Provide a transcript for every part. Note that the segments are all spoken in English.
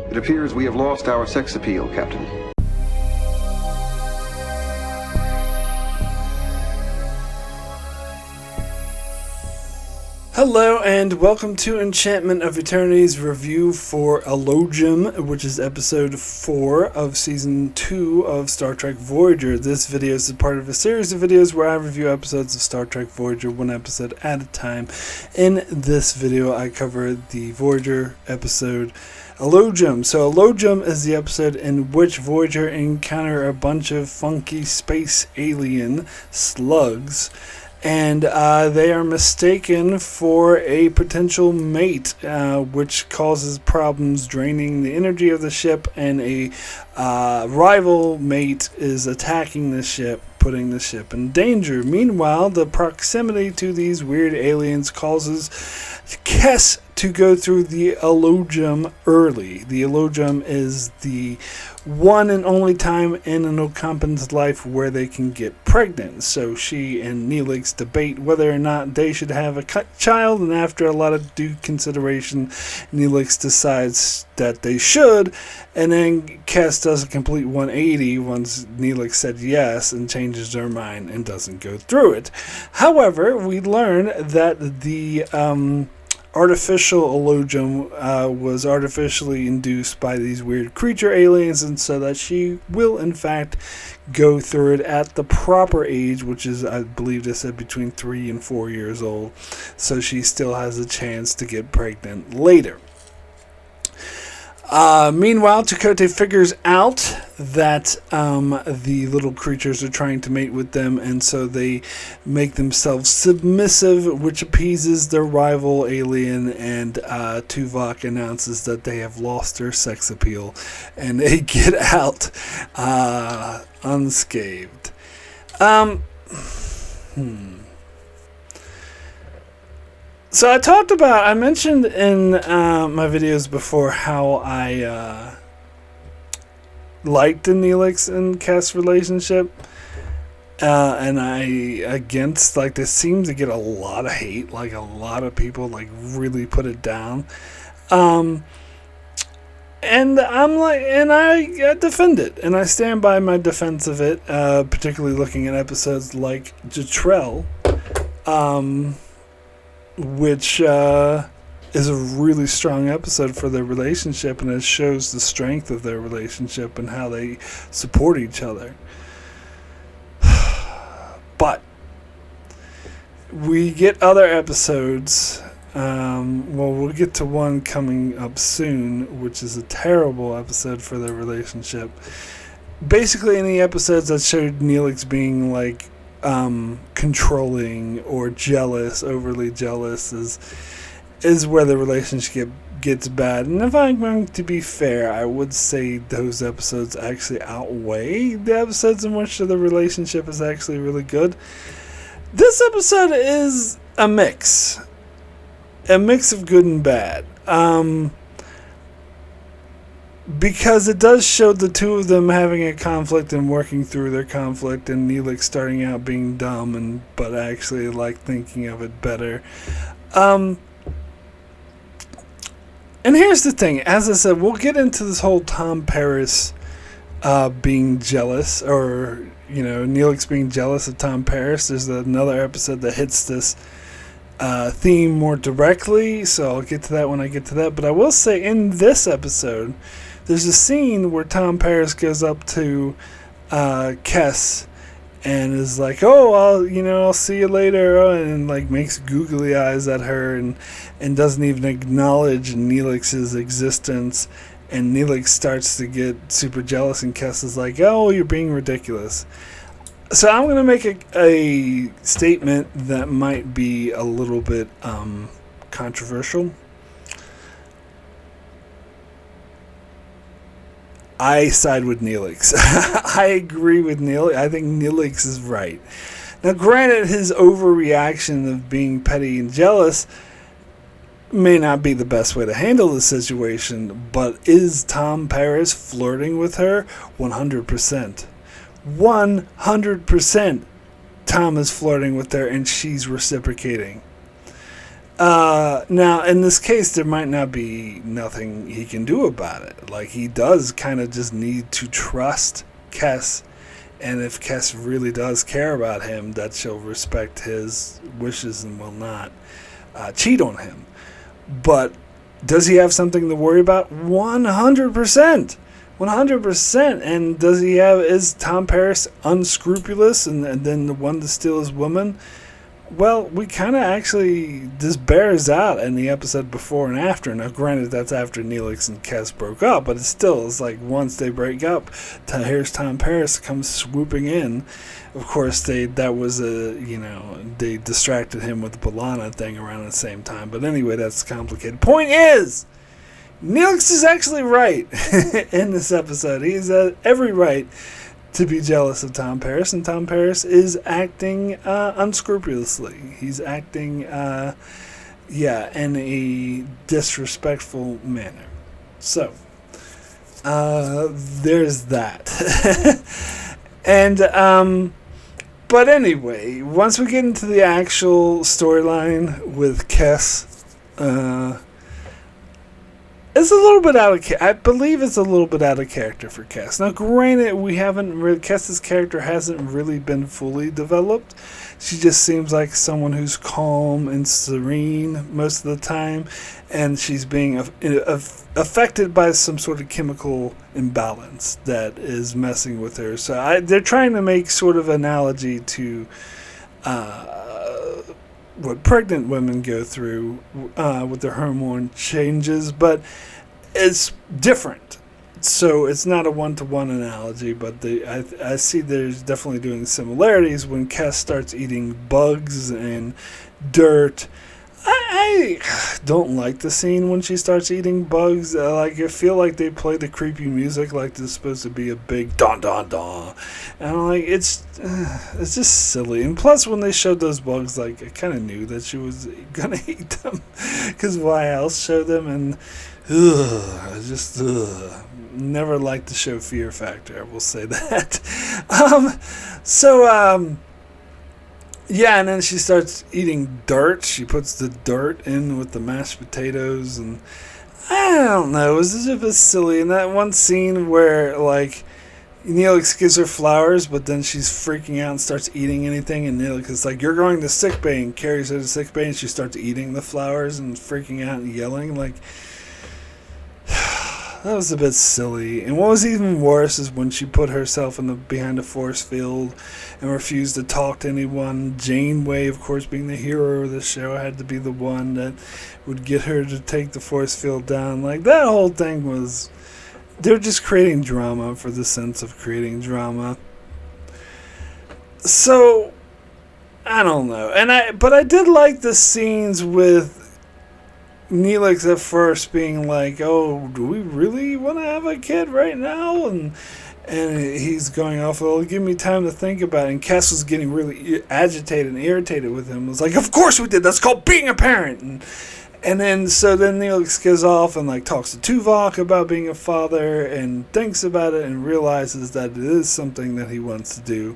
It appears we have lost our sex appeal, Captain. Hello and welcome to Enchantment of Eternity's review for Elogium, which is episode 4 of season 2 of Star Trek Voyager. This video is a part of a series of videos where I review episodes of Star Trek Voyager one episode at a time. In this video I cover the Voyager episode Elogium. So Elogium is the episode in which Voyager encounter a bunch of funky space alien slugs, and they are mistaken for a potential mate, which causes problems draining the energy of the ship, and a rival mate is attacking the ship, putting the ship in danger. Meanwhile, the proximity to these weird aliens causes Kes to go through the Elogium early. The Elogium is the one and only time in an Ocampan's life where they can get pregnant. So she and Neelix debate whether or not they should have a child, and after a lot of due consideration, Neelix decides that they should, and then Kes does a complete 180 once Neelix said yes and changes their mind and doesn't go through it. However, we learn that the artificial Elogium was artificially induced by these weird creature aliens, and so that she will in fact go through it at the proper age, which is, I believe they said, between 3 and 4 years old, so she still has a chance to get pregnant later. Meanwhile, Chakotay figures out that the little creatures are trying to mate with them, and so they make themselves submissive, which appeases their rival alien, and Tuvok announces that they have lost their sex appeal, and they get out unscathed. So I mentioned in my videos before how I liked the Neelix and Kes relationship, and they seem to get a lot of hate, like a lot of people like really put it down, and I defend it, and I stand by my defense of it, particularly looking at episodes like Jetrel, which is a really strong episode for their relationship, and it shows the strength of their relationship and how they support each other. But we get other episodes. We'll get to one coming up soon, which is a terrible episode for their relationship. Basically, any episodes that showed Neelix being like controlling or jealous, overly jealous, is where the relationship gets bad. And if I'm going to be fair, I would say those episodes actually outweigh the episodes in which the relationship is actually really good. This episode is a mix of good and bad. Because it does show the two of them having a conflict and working through their conflict, and Neelix starting out being dumb but actually like thinking of it better. And here's the thing, as I said, we'll get into this whole Tom Paris being jealous, or Neelix being jealous of Tom Paris. There's another episode that hits this theme more directly, so I'll get to that when I get to that. But I will say, in this episode, there's a scene where Tom Paris goes up to Kes and is like, "Oh, I'll see you later," and like makes googly eyes at her, and doesn't even acknowledge Neelix's existence. And Neelix starts to get super jealous, and Kes is like, "Oh, you're being ridiculous." So I'm going to make a statement that might be a little bit controversial. I side with Neelix. I agree with Neelix. I think Neelix is right. Now, granted, his overreaction of being petty and jealous may not be the best way to handle the situation, but is Tom Paris flirting with her? 100%. 100% Tom is flirting with her, and she's reciprocating. Now, in this case, there might not be nothing he can do about it. Like, he does kind of just need to trust Kes, and if Kes really does care about him, that she'll respect his wishes and will not cheat on him. But does he have something to worry about? 100%. 100%. And is Tom Paris unscrupulous and then the one to steal his woman? Well, we kind of actually, this bears out in the episode before and after. Now, granted, that's after Neelix and Kes broke up, but it's like once they break up, here's Tom Paris comes swooping in. Of course, they distracted him with the B'Elanna thing around the same time. But anyway, that's complicated. Point is, Neelix is actually right in this episode. He's every right to be jealous of Tom Paris, and Tom Paris is acting unscrupulously. He's acting, in a disrespectful manner. So, there's that. And, but anyway, once we get into the actual storyline with Kes, it's a little bit I believe it's a little bit out of character for Kes. Now, granted, Kes's character hasn't really been fully developed. She just seems like someone who's calm and serene most of the time, and she's being affected by some sort of chemical imbalance that is messing with her. So they're trying to make sort of analogy to what pregnant women go through with their hormone changes, but it's different. So it's not a one-to-one analogy, but I see there's definitely doing similarities when Kes starts eating bugs and dirt. I don't like the scene when she starts eating bugs. I feel like they play the creepy music like there's supposed to be a big don don don, and I'm like, it's just silly. And plus, when they showed those bugs, I kind of knew that she was gonna eat them, because why else show them? And never liked the show Fear Factor. I will say that. Yeah, and then she starts eating dirt. She puts the dirt in with the mashed potatoes, and I don't know. It was just a bit silly. And that one scene where, Neelix gives her flowers, but then she's freaking out and starts eating anything, and Neelix is like, "You're going to sick bay," and carries her to sick bay, and she starts eating the flowers and freaking out and yelling. That was a bit silly. And what was even worse is when she put herself behind a force field and refused to talk to anyone. Janeway, of course, being the hero of the show, had to be the one that would get her to take the force field down. That whole thing was... They're just creating drama for the sense of creating drama. So, I don't know. But I did like the scenes with Neelix at first being like, "Oh, do we really want to have a kid right now?" And he's going off, "Well, give me time to think about it." And Kes was getting really agitated and irritated with him. It was like, "Of course we did. That's called being a parent." And then Neelix goes off and talks to Tuvok about being a father and thinks about it and realizes that it is something that he wants to do.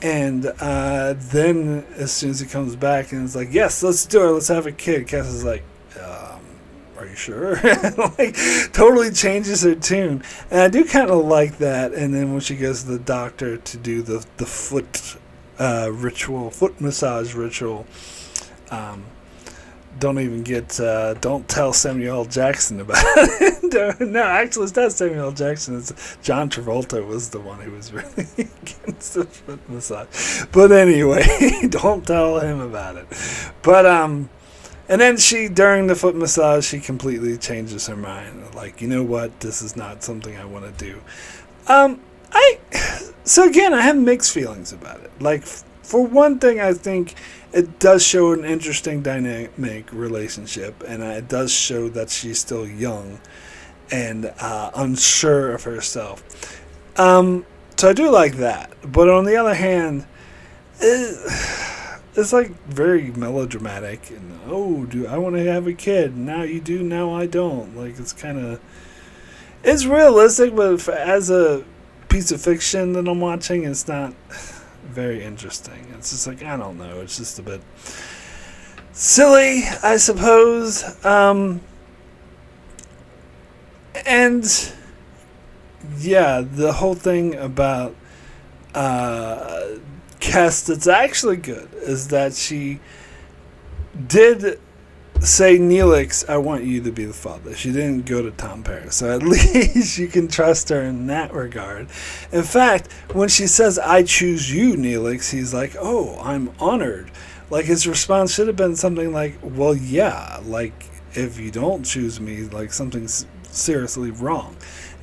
And then as soon as he comes back and is like, "Yes, let's do it. Let's have a kid," Kes is like, "Are you sure?" Totally changes her tune. And I do kind of like that. And then when she goes to the doctor to do the foot foot massage ritual, don't tell Samuel L. Jackson about it. No, actually, it's not Samuel L. Jackson. It's John Travolta was the one who was really against the foot massage. But anyway, don't tell him about it. But, and then during the foot massage, she completely changes her mind. You know what? This is not something I want to do. So again, I have mixed feelings about it. For one thing, I think it does show an interesting dynamic relationship, and it does show that she's still young and unsure of herself. So I do like that. But on the other hand, it's very melodramatic, and do I want to have a kid? Now you do, now I don't. It's realistic, but as a piece of fiction that I'm watching, it's not very interesting. It's just I don't know. It's just a bit silly, I suppose. And yeah, the whole thing about Kes that's actually good is that she did say, Neelix, I want you to be the father. She didn't go to Tom Paris, so at least you can trust her in that regard. In fact, when she says, I choose you, Neelix, he's like, oh, I'm honored. Like, his response should have been something like, well, yeah, like, if you don't choose me, like, something's seriously wrong.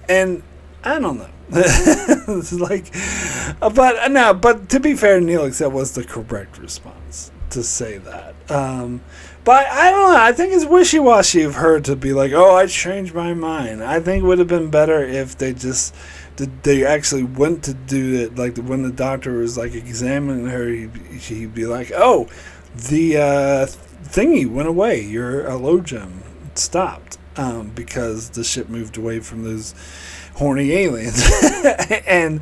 And I don't know. It's like, but to be fair to Neelix, that was the correct response to say that. But I don't know. I think it's wishy-washy of her to be like, "Oh, I changed my mind." I think it would have been better if they actually went to do it. Like when the doctor was like examining her, he'd be like, "Oh, the thingy went away. Your Elogium stopped because the ship moved away from those horny aliens." And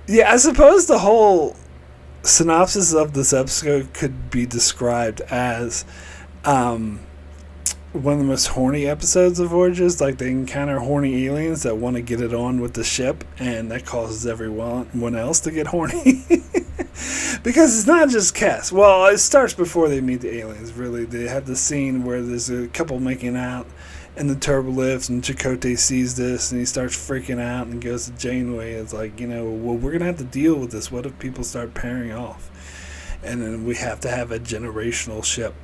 yeah, I suppose the whole synopsis of this episode could be described as one of the most horny episodes of Voyager. Like, they encounter horny aliens that want to get it on with the ship, and that causes everyone else to get horny. Because it's not just Kes. Well, it starts before they meet the aliens, really. They have the scene where there's a couple making out in the turbolift, and Chakotay sees this, and he starts freaking out and goes to Janeway. It's like, well, we're going to have to deal with this. What if people start pairing off? And then we have to have a generational ship.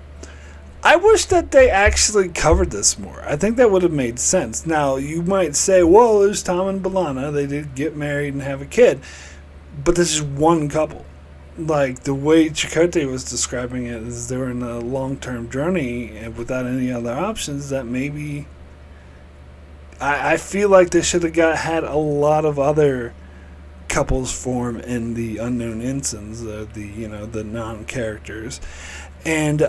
I wish that they actually covered this more. I think that would have made sense. Now, you might say, well, there's Tom and B'Elanna. They did get married and have a kid. But this is one couple. Like, the way Chakotay was describing it is they were in a long-term journey and without any other options, that maybe I feel like they should have had a lot of other couples form in the unknown ensigns, the non-characters, and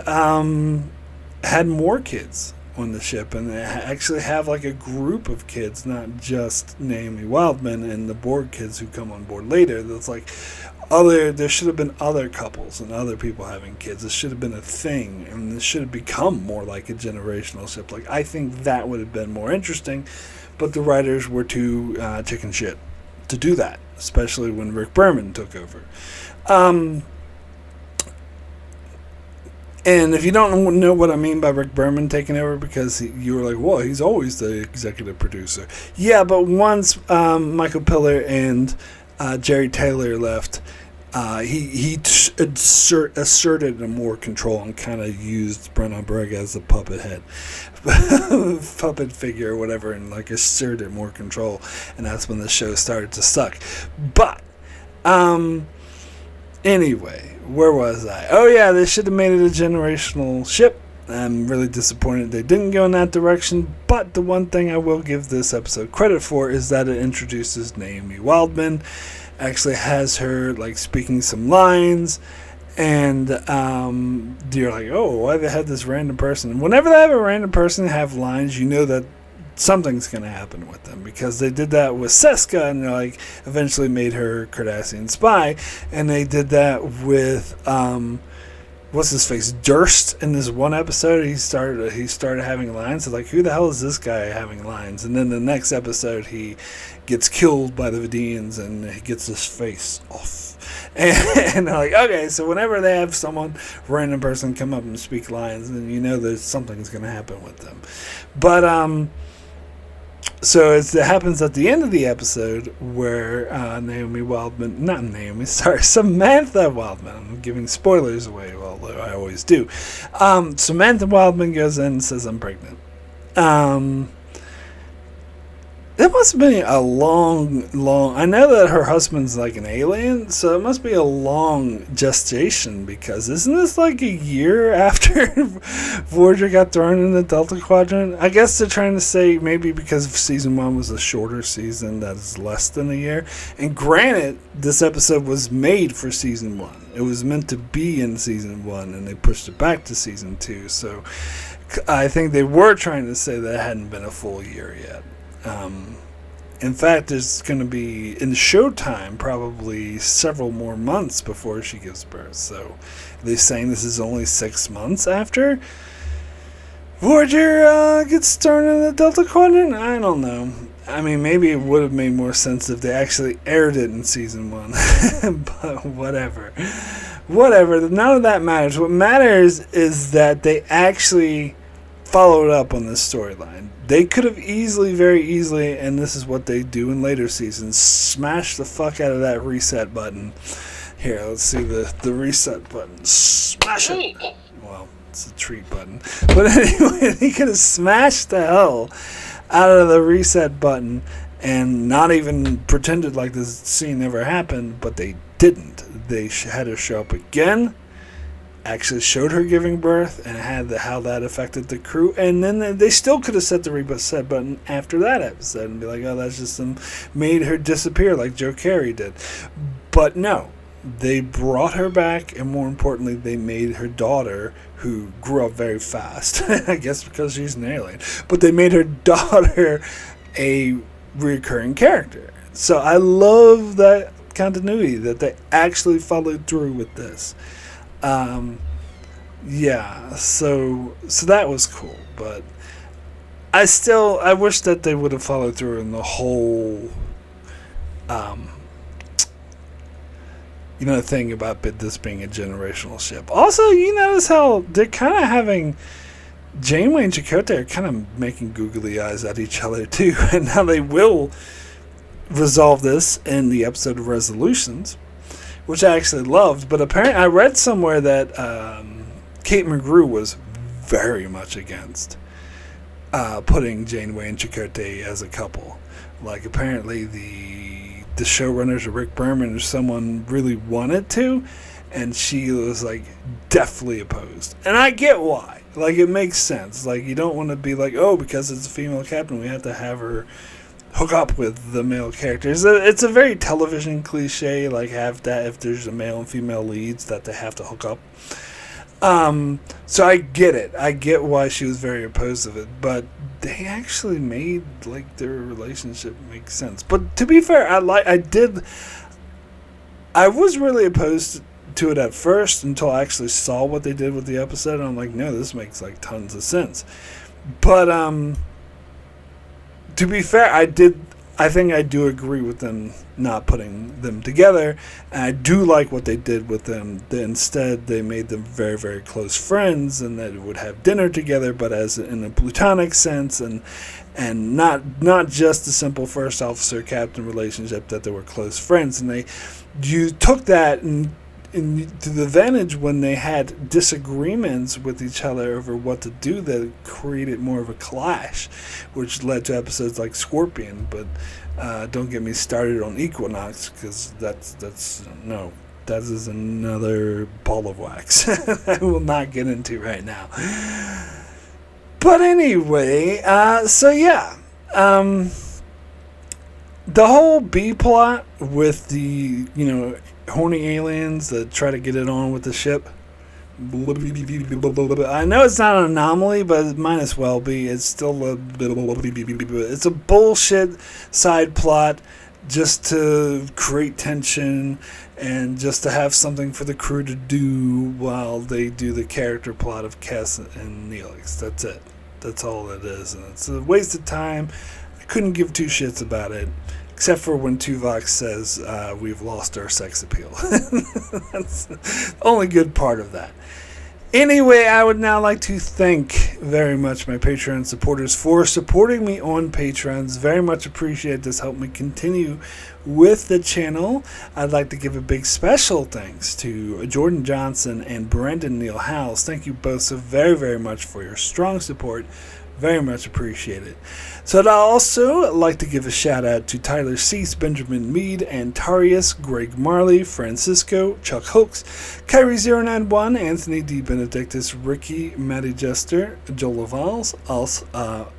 had more kids on the ship, and actually have like a group of kids, not just Naomi Wildman and the Borg kids who come on board later. That's like there should have been other couples and other people having kids. This should have been a thing, and this should have become more like a generational ship. Like, I think that would have been more interesting, but the writers were too chicken shit to do that, especially when Rick Berman took over. And if you don't know what I mean by Rick Berman taking over, because you were like, well, he's always the executive producer. Yeah, but once Michael Piller and Jerry Taylor left, he asserted more control and kind of used Brenna Berg as the puppet head, puppet figure or whatever, and like asserted more control, and that's when the show started to suck. But anyway, where was I? Oh yeah, they should have made it a generational ship. I'm really disappointed they didn't go in that direction, but the one thing I will give this episode credit for is that it introduces Naomi Wildman, actually has her like speaking some lines, and you're like, oh, why they had this random person? Whenever they have a random person have lines, you know that something's going to happen with them, because they did that with Seska, and like eventually made her Cardassian spy, and they did that with what's his face, Durst. In this one episode, he started having lines. So like, who the hell is this guy having lines? And then the next episode, he gets killed by the Vidians, and he gets his face off. And they're like, okay, so whenever they have someone, random person, come up and speak lines, then you know there's something's going to happen with them. But so it happens at the end of the episode where Samantha Wildman, I'm giving spoilers away, although I always do. Samantha Wildman goes in and says, I'm pregnant. It must have been a long, I know that her husband's like an alien, so it must be a long gestation, because isn't this like a year after Voyager got thrown in the Delta Quadrant? I guess they're trying to say maybe because season 1 was a shorter season, that is less than a year. And granted, this episode was made for season 1. It was meant to be in season 1, and they pushed it back to season 2, so I think they were trying to say that it hadn't been a full year yet. In fact, there's going to be, in showtime, probably several more months before she gives birth. So they're saying this is only 6 months after Voyager gets thrown in the Delta Quadrant? I don't know. I mean, maybe it would have made more sense if they actually aired it in season 1. But whatever. Whatever. None of that matters. What matters is that they actually followed up on this storyline. They could have very easily, and this is what they do in later seasons, smash the fuck out of that reset button. Here, let's see the reset button. Smash it! Well, it's a treat button. But anyway, they could have smashed the hell out of the reset button and not even pretended like this scene never happened, but they didn't. They had her show up again, actually showed her giving birth, and had how that affected the crew, and then they still could have set the reset button after that episode and be like, oh, that's just made her disappear like Joe Carey did. But no, they brought her back, and more importantly, they made her daughter, who grew up very fast, I guess because she's an alien, but they made her daughter a recurring character. So I love that continuity, that they actually followed through with this. Yeah, so that was cool, but I wish that they would have followed through in the whole thing about this being a generational ship. Also, you notice how they're kind of having Janeway and Chakotay are kind of making googly eyes at each other too, and how they will resolve this in the episode of Resolutions, which I actually loved. But apparently, I read somewhere that Kate McGrew was very much against putting Janeway and Chakotay as a couple. Like, apparently the showrunners or Rick Berman or someone really wanted to, and she was like definitely opposed. And I get why. Like, it makes sense. Like, you don't want to be like, oh, because it's a female captain, we have to have her hook up with the male characters. It's a very television cliche, like have that if there's a male and female leads that they have to hook up. So I get it. I get why she was very opposed to it, but they actually made like their relationship make sense. But to be fair, I was really opposed to it at first until I actually saw what they did with the episode, and I'm like, no, this makes like tons of sense. But to be fair, I think I do agree with them not putting them together, and I do like what they did with them. Instead, they made them very, very close friends, and they would have dinner together, but as in a platonic sense, and not just a simple first officer captain relationship, that they were close friends. And you took that and to the advantage when they had disagreements with each other over what to do, that created more of a clash, which led to episodes like Scorpion. But don't get me started on Equinox, because that is another ball of wax I will not get into right now. But anyway, so yeah, the whole B plot with the horny aliens that try to get it on with the ship. I know it's not an anomaly, but it might as well be. It's still it's a bullshit side plot just to create tension and just to have something for the crew to do while they do the character plot of Kes and Neelix. That's it. That's all it is, and it's a waste of time. I couldn't give two shits about it. Except for when Tuvok says, we've lost our sex appeal. That's the only good part of that. Anyway, I would now like to thank very much my Patreon supporters for supporting me on Patreon. Very much appreciate this. Help me continue with the channel. I'd like to give a big special thanks to Jordan Johnson and Brendan Neal Howes. Thank you both so very, very much for your strong support. Very much appreciate it. So I'd also like to give a shout out to Tyler Cease, Benjamin Mead, Antarius, Greg Marley, Francisco, Chuck Hooks, Kyrie091, Anthony D. Benedictus, Ricky, Matty Jester, Joel Lavals,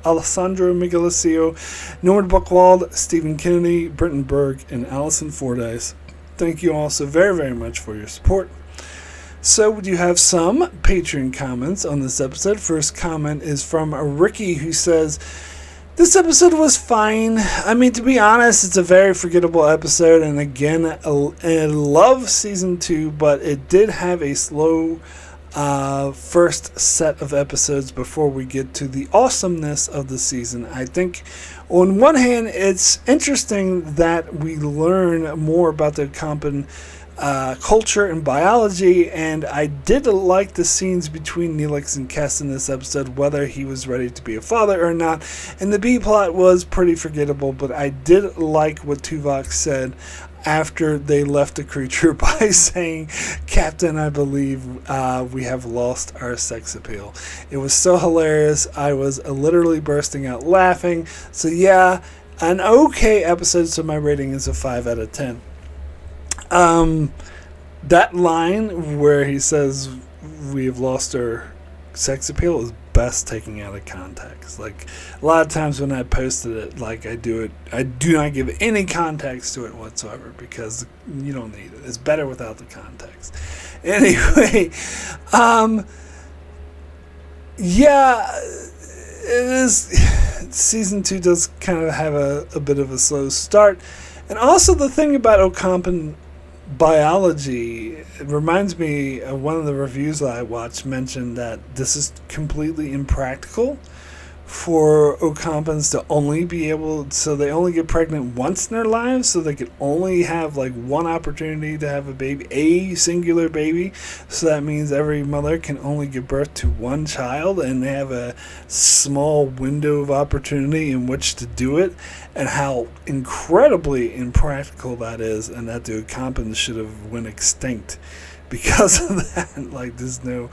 Alessandro Miguelicio, Norman Buchwald, Stephen Kennedy, Brenton Berg, and Allison Fordyce. Thank you all so very, very much for your support. So we do have some Patreon comments on this episode. First comment is from Ricky, who says, This episode was fine. I mean, to be honest, it's a very forgettable episode, and again, I love season 2, but it did have a slow first set of episodes before we get to the awesomeness of the season. I think, on one hand, it's interesting that we learn more about the Ocampan culture and biology, and I did like the scenes between Neelix and Kes in this episode, whether he was ready to be a father or not. And the B plot was pretty forgettable, but I did like what Tuvok said after they left the creature by saying, "Captain, I believe we have lost our sex appeal." It was so hilarious. I was literally bursting out laughing. So yeah, an okay episode, so my rating is a 5 out of 10. That line where he says we have lost our sex appeal is best taken out of context. Like, a lot of times when I posted it, like I do not give any context to it whatsoever, because you don't need it. It's better without the context. Anyway, yeah, it is. Season 2 does kind of have a bit of a slow start. And also the thing about Ocampan biology, it reminds me of one of the reviews that I watched mentioned that this is completely impractical for Ocampans to only be able, so they only get pregnant once in their lives, so they could only have like one opportunity to have a baby, a singular baby. So that means every mother can only give birth to one child, and they have a small window of opportunity in which to do it, and how incredibly impractical that is, and that the Ocampans should have went extinct because of that. Like, there's no,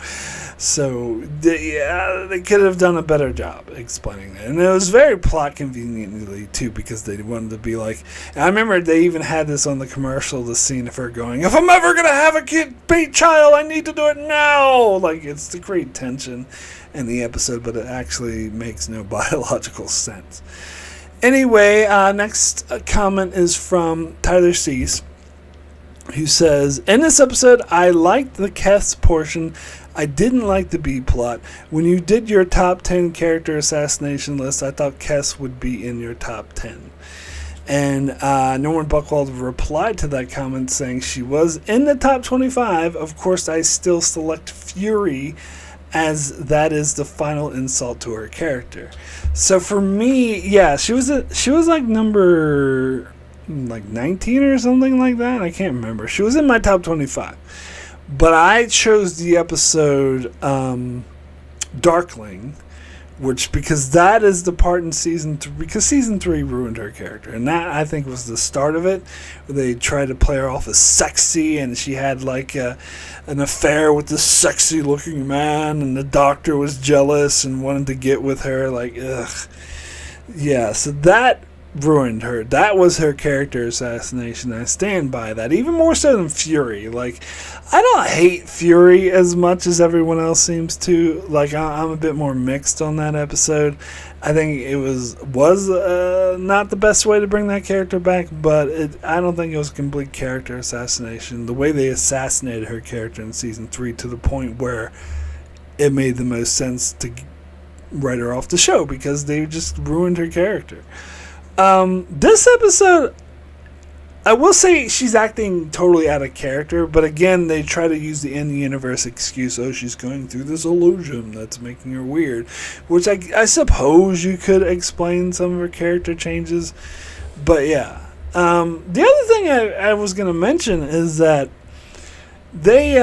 so they could have done a better job explaining that. And it was very plot conveniently too, because they wanted to be like, I remember they even had this on the commercial, the scene of her going, "If I'm ever gonna have a child, I need to do it now." Like, it's the great tension in the episode, but it actually makes no biological sense. Anyway, next comment is from Tyler Cease, who says, "In this episode, I liked the Kes portion. I didn't like the B plot. When you did your top 10 character assassination list, I thought Kes would be in your top 10. And Norman Buckwald replied to that comment saying she was in the top 25. Of course, I still select Fury, as that is the final insult to her character. So for me, yeah, she was like number like 19 or something like that. I can't remember. She was in my top 25. But I chose the episode Darkling, because that is the part in season 3, because season 3 ruined her character, and that, I think, was the start of it, where they tried to play her off as sexy, and she had like an affair with this sexy looking man, and the doctor was jealous and wanted to get with her. Like, ugh. Yeah, so that ruined her. That was her character assassination. I stand by that, even more so than Fury. Like, I don't hate Fury as much as everyone else seems to. Like, I'm a bit more mixed on that episode. I think it was not the best way to bring that character back, but I don't think it was a complete character assassination. The way they assassinated her character in season 3, to the point where it made the most sense to write her off the show, because they just ruined her character. This episode, I will say she's acting totally out of character, but again, they try to use the in-universe excuse, oh, she's going through this Elogium that's making her weird, which I suppose you could explain some of her character changes, but yeah. The other thing I was going to mention is that they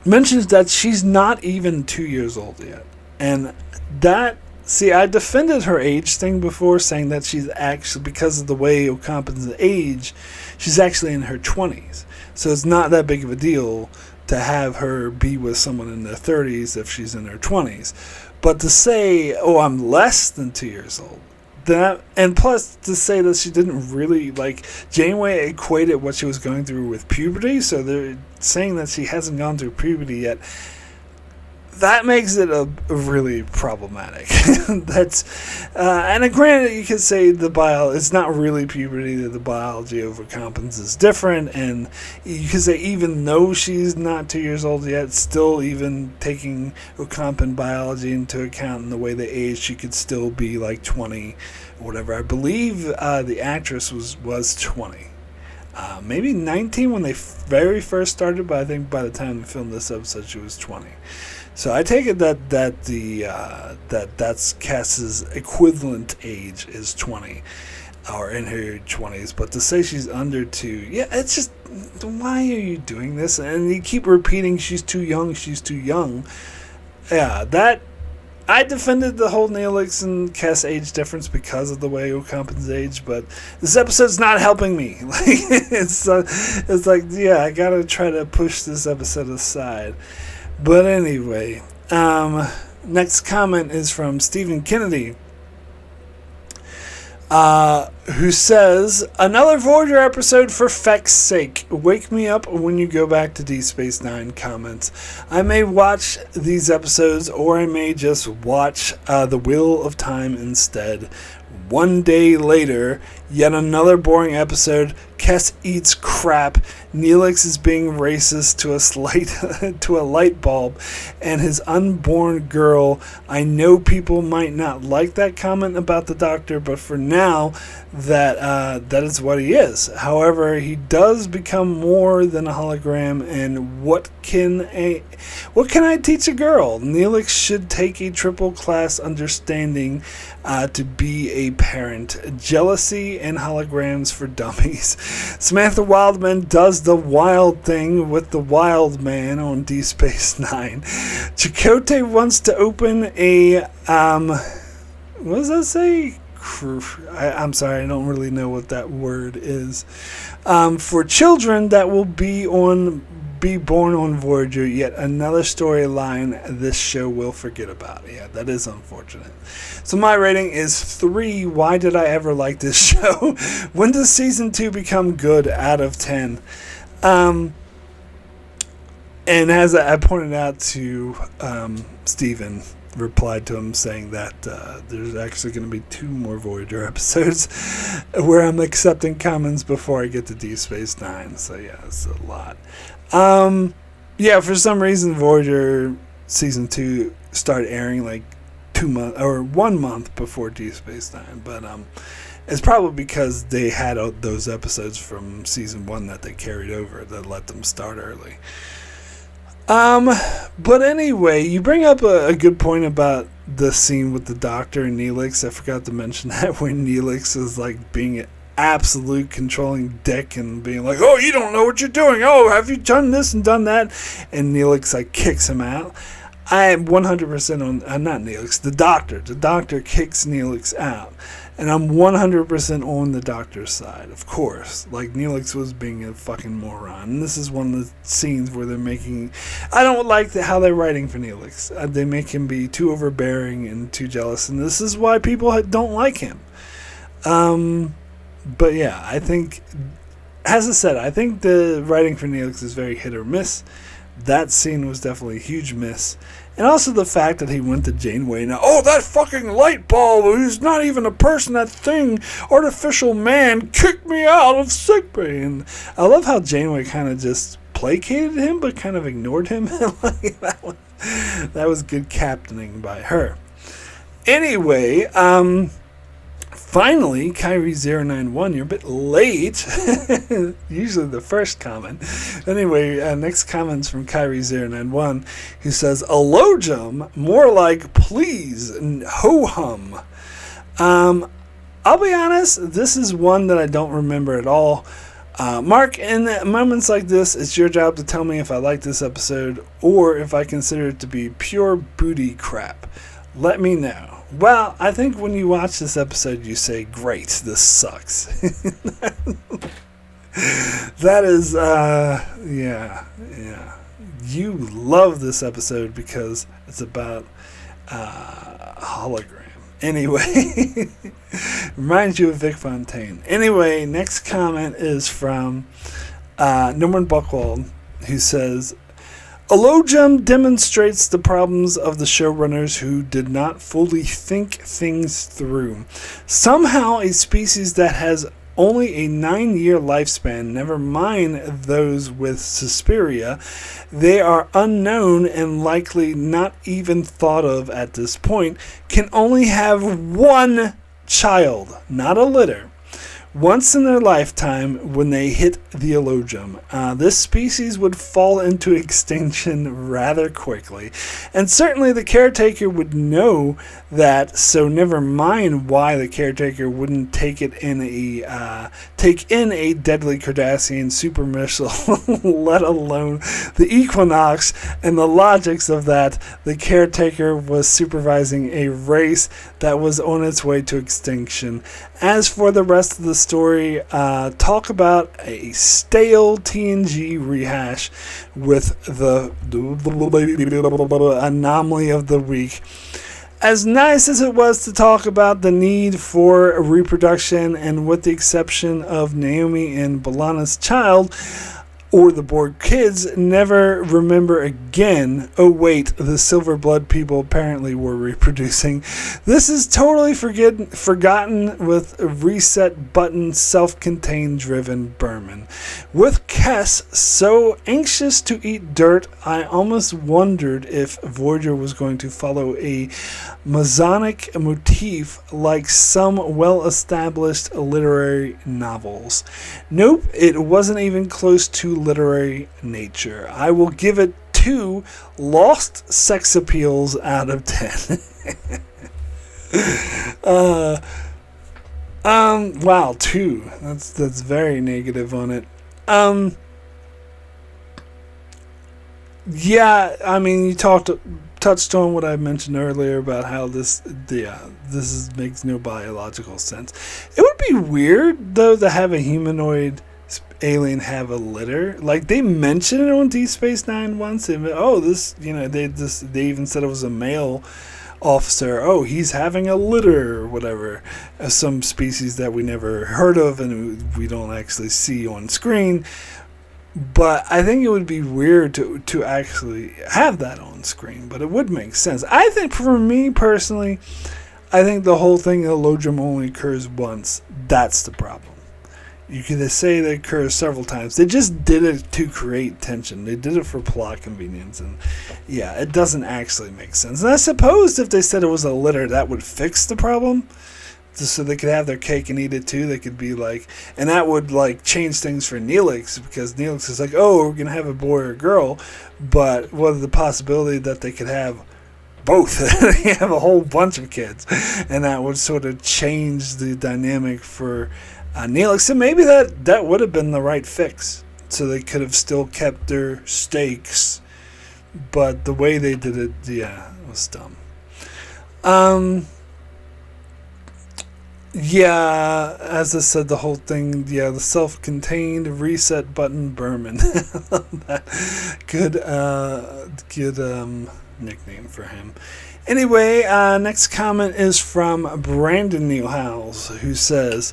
mentions that she's not even 2 years old yet, and that, see, I defended her age thing before, saying that she's actually, because of the way Ocampan's age, she's actually in her 20s. So it's not that big of a deal to have her be with someone in their 30s if she's in her 20s. But to say, oh, I'm less than 2 years old, that, and plus to say that she didn't really, like, Janeway equated what she was going through with puberty, so they're saying that she hasn't gone through puberty yet. that makes it a really problematic. And granted, you could say it's not really puberty, that the biology of Ocampans is different, and you could say even though she's not 2 years old yet, still even taking Ocampan biology into account in the way they age, she could still be like 20 or whatever. I believe the actress was 20. Maybe 19 when they very first started, but I think by the time they filmed this episode, she was 20. So I take it that that's Kes's equivalent age is 20, or in her 20s. But to say she's under 2, yeah, it's just, why are you doing this? And you keep repeating she's too young, she's too young. Yeah, I defended the whole Neelix and Kes age difference because of the way Ocampan's age, but this episode's not helping me. It's like, yeah, I gotta try to push this episode aside. But anyway, next comment is from Stephen Kennedy, who says, another Voyager episode for feck's sake. Wake me up when you go back to Deep Space Nine. Comments. I may watch these episodes, or I may just watch The Wheel of Time instead. One day later, yet another boring episode. Kes eats crap. Neelix is being racist to a light bulb, and his unborn girl. I know people might not like that comment about the Doctor, but for now, that is what he is. However, he does become more than a hologram, and what can I teach a girl? Neelix should take a triple class understanding to be a parent. Jealousy and holograms for dummies. Samantha Wildman does the wild thing with the wild man on Deep Space Nine. Chakotay wants to open a what does that say? I'm sorry, I don't really know what that word is. For children that will be born on Voyager, yet another storyline this show will forget about. Yeah, that is unfortunate. So my rating is 3. Why did I ever like this show? When does season 2 become good out of 10? And as I pointed out to Stephen, replied to him saying that there's actually going to be 2 more Voyager episodes where I'm accepting comments before I get to Deep Space Nine. So yeah, it's a lot. Yeah, for some reason Voyager season 2 started airing like 2 months or 1 month before Deep Space Nine, but it's probably because they had those episodes from season 1 that they carried over that let them start early. But anyway, you bring up a good point about the scene with the Doctor and Neelix. I forgot to mention that, when Neelix is like being an absolute controlling dick and being like, oh, you don't know what you're doing. Oh, have you done this and done that? And Neelix like kicks him out. I am 100% on, not Neelix, the Doctor. The Doctor kicks Neelix out. And I'm 100% on the Doctor's side, of course. Like, Neelix was being a fucking moron. And this is one of the scenes where they're making... I don't like how they're writing for Neelix. They make him be too overbearing and too jealous. And this is why people don't like him. But yeah, I think... As I said, I think the writing for Neelix is very hit or miss. That scene was definitely a huge miss. And also the fact that he went to Janeway now. Oh, that fucking light bulb, who's not even a person, that thing, artificial man, kicked me out of sickbay. And I love how Janeway kind of just placated him, but kind of ignored him. Like, that was good captaining by her. Anyway, finally, Kyrie091, you're a bit late. Usually the first comment. Anyway, next comment's from Kyrie091, who says, Elogium, more like please, ho-hum. I'll be honest, this is one that I don't remember at all. Mark, in moments like this, it's your job to tell me if I like this episode or if I consider it to be pure booty crap. Let me know. Well, I think when you watch this episode, you say, great, this sucks. That is, yeah. You love this episode because it's about a hologram. Anyway, reminds you of Vic Fontaine. Anyway, next comment is from Norman Buchwald, who says, Elogium demonstrates the problems of the showrunners who did not fully think things through. Somehow, a species that has only a 9-year lifespan, never mind those with Suspiria, they are unknown and likely not even thought of at this point, can only have one child, not a litter, once in their lifetime when they hit the Elogium. This species would fall into extinction rather quickly, and certainly the caretaker would know that, so never mind why the caretaker wouldn't take in a deadly Cardassian super missile, let alone the Equinox, and the logics of that. The caretaker was supervising a race that was on its way to extinction. As for the rest of the story, talk about a stale TNG rehash with the anomaly of the week. As nice as it was to talk about the need for reproduction, and with the exception of Naomi and B'Elanna's child, or the Borg kids, never remember again, oh wait, the Silver Blood people apparently were reproducing. This is totally forgotten with a reset button, self-contained driven Berman. With Kes so anxious to eat dirt, I almost wondered if Voyager was going to follow a Masonic motif like some well-established literary novels. Nope, it wasn't even close to literary nature. I will give it 2 lost sex appeals out of 10. Wow, 2. That's very negative on it. Yeah, I mean, you touched on what I mentioned earlier about how this makes no biological sense. It would be weird though to have a humanoid alien have a litter. Like, they mentioned it on Deep Space Nine once. And, they even said it was a male officer. Oh, he's having a litter or whatever. Some species that we never heard of and we don't actually see on screen. But I think it would be weird to actually have that on screen. But it would make sense. I think, for me personally, I think the whole thing, Elogium only occurs once. That's the problem. You could say that it occurs several times. They just did it to create tension. They did it for plot convenience. And yeah, it doesn't actually make sense. And I suppose if they said it was a litter, that would fix the problem. Just so they could have their cake and eat it too. They could be like, and that would like change things for Neelix, because Neelix is like, oh, we're going to have a boy or a girl. But what are the possibility that they could have both? They have a whole bunch of kids. And that would sort of change the dynamic for Neelix, and maybe that would have been the right fix, so they could have still kept their stakes, but the way they did it, yeah, it was dumb. Yeah, as I said, the whole thing, yeah, the self-contained reset button Berman. Good nickname for him. Anyway, next comment is from Brandon Neilhouse, who says,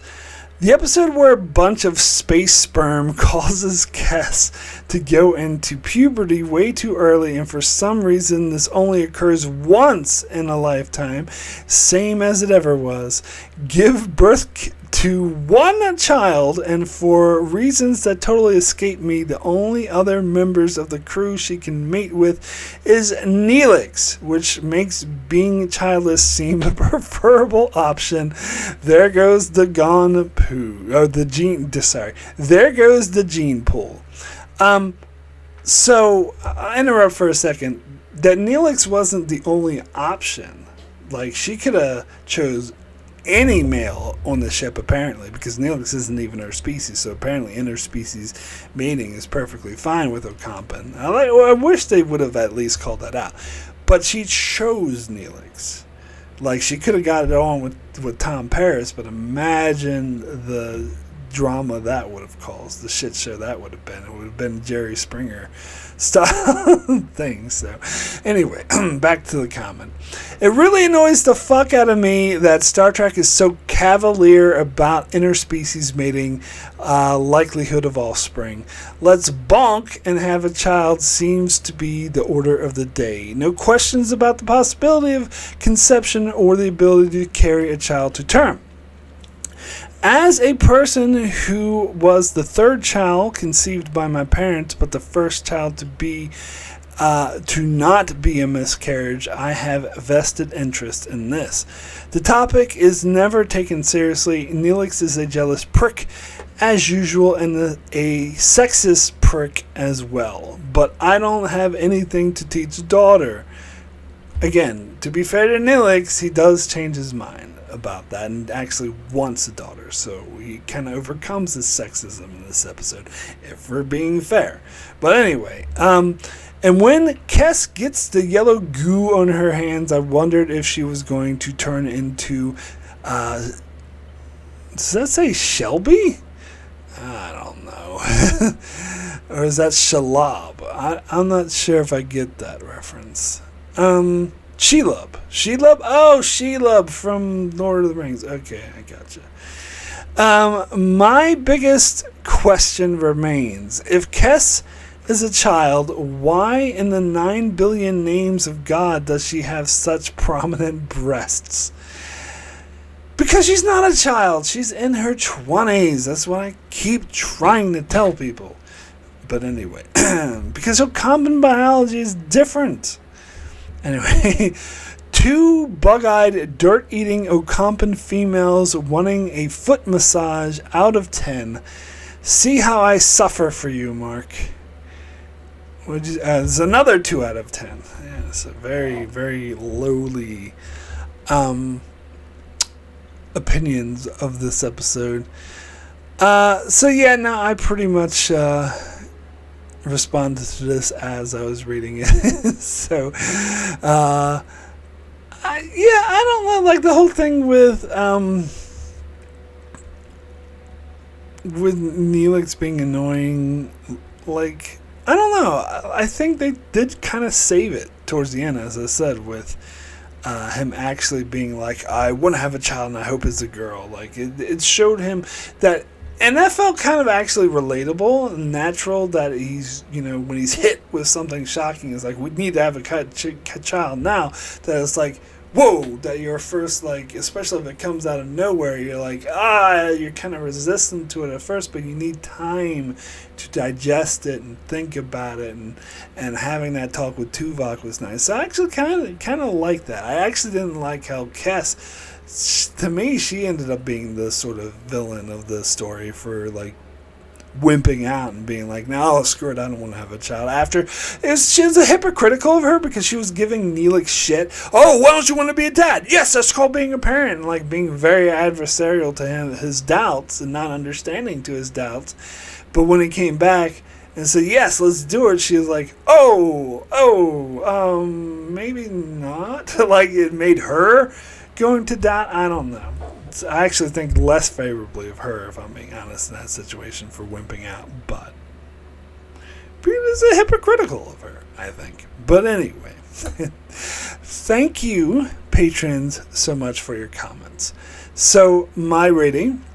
the episode where a bunch of space sperm causes Kes to go into puberty way too early, and for some reason this only occurs once in a lifetime, same as it ever was. Give birth to one child, and for reasons that totally escape me, the only other members of the crew she can mate with is Neelix, which makes being childless seem a preferable option. There goes the gone poo, or the gene. Sorry, there goes the gene pool. So I interrupt for a second. That Neelix wasn't the only option. Like, she could have chose any male on the ship, apparently, because Neelix isn't even her species, so apparently interspecies mating is perfectly fine with Ocampan. I wish they would have at least called that out. But she chose Neelix. Like, she could have got it on with Tom Paris, but imagine the drama that would have caused, the shit show that would have been. It would have been Jerry Springer style thing. So anyway, back to the comment. It really annoys the fuck out of me that Star Trek is so cavalier about interspecies mating, likelihood of offspring. Let's bonk and have a child seems to be the order of the day. No questions about the possibility of conception or the ability to carry a child to term. As a person who was the third child conceived by my parents, but the first child to not be a miscarriage, I have vested interest in this. The topic is never taken seriously. Neelix is a jealous prick, as usual, and a sexist prick as well. But I don't have anything to teach daughter. Again, to be fair to Neelix, he does change his mind about that and actually wants a daughter, so he kind of overcomes his sexism in this episode, if we're being fair. But anyway, and when Kes gets the yellow goo on her hands, I wondered if she was going to turn into, does that say Shelby? I don't know. Or is that Shalab? I'm not sure if I get that reference. Shelob. Oh, Shelob from Lord of the Rings. Okay, I gotcha. My biggest question remains. If Kes is a child, why in the 9 billion names of God does she have such prominent breasts? Because she's not a child. She's in her 20s. That's what I keep trying to tell people. But anyway, because Ocampan biology is different. Anyway, 2 bug-eyed, dirt-eating Ocampan females wanting a foot massage out of 10. See how I suffer for you, Mark. There's another 2 out of 10. Yeah, it's a very, very lowly opinions of this episode. I pretty much responded to this as I was reading it. So, I don't know, like the whole thing with Neelix being annoying, like, I don't know. I think they did kind of save it towards the end, as I said, with him actually being like, I want to have a child and I hope it's a girl. Like, it showed him that. And that felt kind of actually relatable and natural, that he's, when he's hit with something shocking, it's like, we need to have a child now. That it's like, whoa, that you're first, like, especially if it comes out of nowhere, you're like, you're kind of resistant to it at first, but you need time to digest it and think about it. And having that talk with Tuvok was nice. So I actually kind of like that. I actually didn't like how Kes, to me, she ended up being the sort of villain of the story for, like, wimping out and being like, no, screw it, I don't want to have a child. After, she was hypocritical of her because she was giving Neelix shit. Oh, why don't you want to be a dad? Yes, that's called being a parent. And, like, being very adversarial to him, his doubts, and not understanding to his doubts. But when he came back and said, yes, let's do it, she was like, maybe not. Like, it made her going to doubt. I don't know. I actually think less favorably of her, if I'm being honest, in that situation for wimping out. But it is hypocritical of her, I think. But anyway, thank you, patrons, so much for your comments. So my rating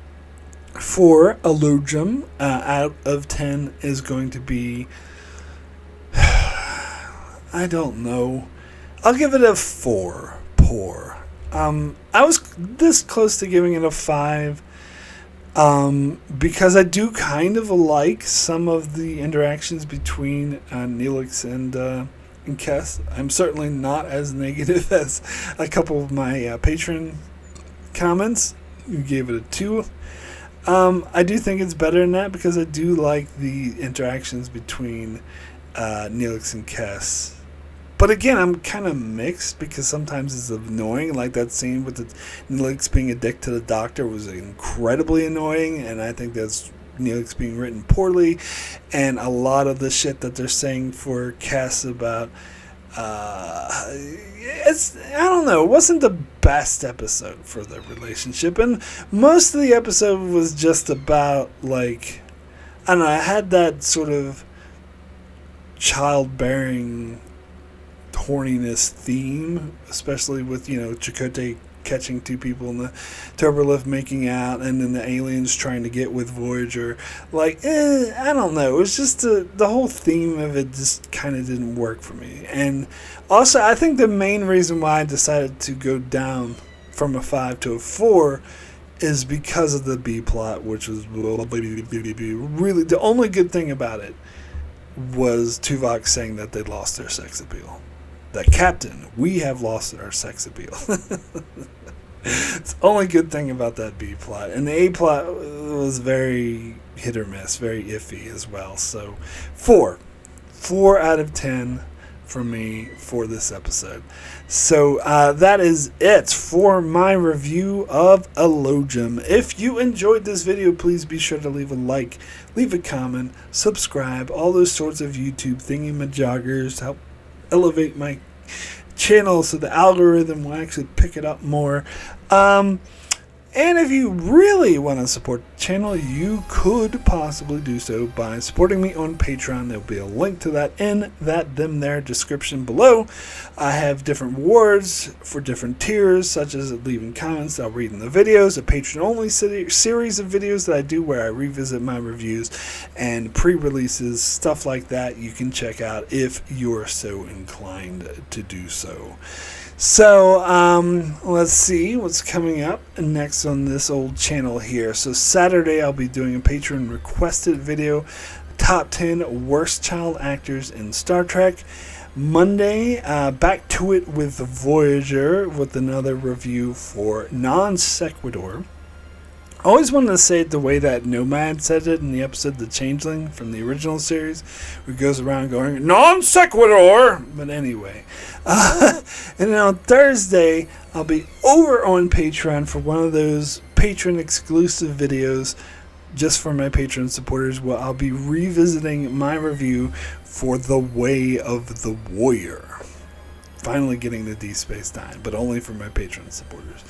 for Elogium out of 10 is going to be, I don't know. I'll give it a 4. Poor. I was this close to giving it a 5 because I do kind of like some of the interactions between Neelix and Kes. I'm certainly not as negative as a couple of my patron comments who gave it a 2. I do think it's better than that because I do like the interactions between Neelix and Kes. But again, I'm kind of mixed because sometimes it's annoying. Like that scene with Neelix being a dick to the doctor was incredibly annoying, and I think that's Neelix being written poorly. And a lot of the shit that they're saying for Kes about I don't know, it wasn't the best episode for their relationship, and most of the episode was just about, like, I don't know, I had that sort of childbearing horniness theme, especially with, Chakotay catching two people in the Turbolift making out, and then the aliens trying to get with Voyager. Like, I don't know. It was just the whole theme of it just kind of didn't work for me. And also, I think the main reason why I decided to go down from a 5 to a 4 is because of the B plot, which was really the only good thing about it was Tuvok saying that they lost their sex appeal. That, Captain, we have lost our sex appeal. It's the only good thing about that B plot. And the A plot was very hit or miss, very iffy as well. So 4 out of 10 from me for this episode. So that is it for my review of Elogium. If you enjoyed this video, please be sure to leave a like, leave a comment, subscribe, all those sorts of YouTube thingy-majoggers to help elevate my channel so the algorithm will actually pick it up more. And if you really want to support the channel, you could possibly do so by supporting me on Patreon. There'll be a link to that in that there description below. I have different rewards for different tiers, such as leaving comments that I'll read in the videos, a patron-only series of videos that I do where I revisit my reviews, and pre-releases, stuff like that you can check out if you're so inclined to do so. So, let's see what's coming up next on this old channel here. So Saturday I'll be doing a patron requested video, top 10 worst child actors in Star Trek. Monday, back to it with Voyager with another review for Non Sequitur. I always wanted to say it the way that Nomad said it in the episode The Changeling from the original series, where he goes around going, non sequitur! But anyway. And then on Thursday, I'll be over on Patreon for one of those patron-exclusive videos just for my Patreon supporters, where I'll be revisiting my review for The Way of the Warrior. Finally getting the D Space Nine, but only for my Patreon supporters.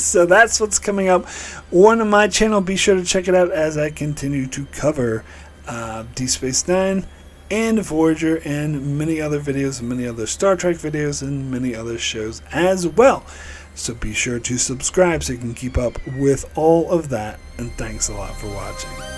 So that's what's coming up on my channel. Be sure to check it out as I continue to cover D Space Nine and Voyager and many other videos and many other Star Trek videos and many other shows as well. So be sure to subscribe so you can keep up with all of that. And thanks a lot for watching.